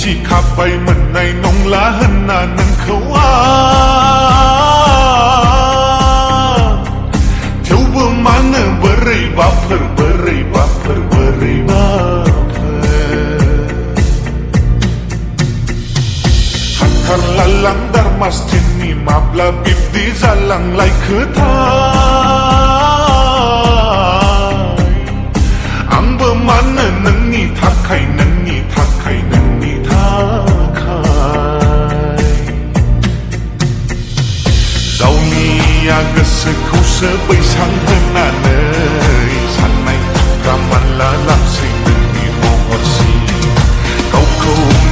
Cicapai menai nong lahana nang kawa Coba mana beri baper Hakar lalang dar masjid ni mabla bibdi zalang lai ketai Ang bermana nengi takai Aga seku sebai sang henanai Sanai raman lalap sing nengi mohorsi Kau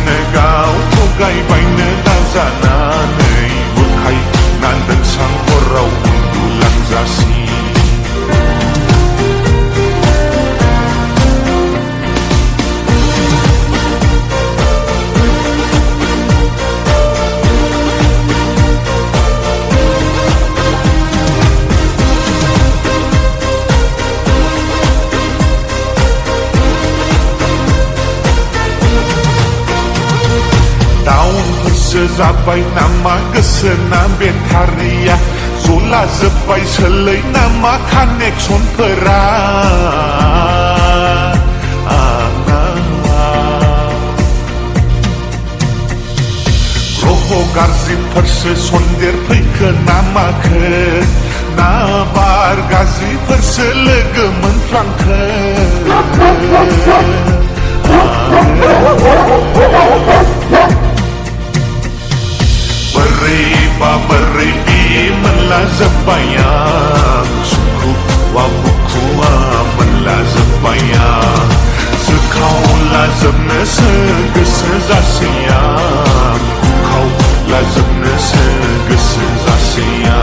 negau togai bai negazananai Bukai nandan sang korau undulan zasi Sezabai nama gesena bentaria Zola zebai selai nama kanek son peran Roho garzi perse sonder pai ke nama ke Nabar gazi perse lega mentlang ke Beribi melazabaya Suku wabuku melazabaya Sekau lazabna segesezasiya Kau lazabna segesezasiya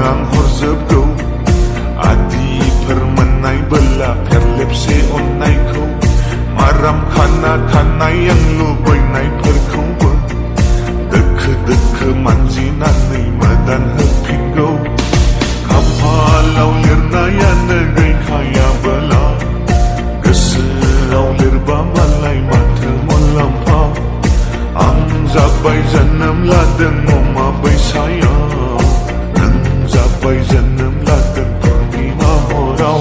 Ang horzeb go Adi permenai bela perlep se onai ko Maram kana tanai yang lubai nai perkau ba Deke manji nanai madan hepin go Kapalau lirna ya negai kaya bela Geselau lirba malai mata molampau Ang zabai janam ladeng omabai sayang Bai janam ladan purnima horau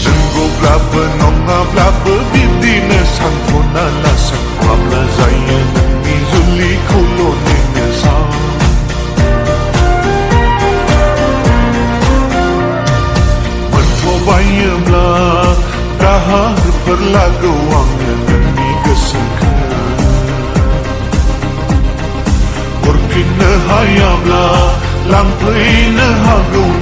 Nenggo blaba nonga blaba bidina santona lasak Mabla zaya nengi zuli kulo nene sang Mentobayam la dahar perlagawang nengi gesengka Murkin hayam la Lampai na hagau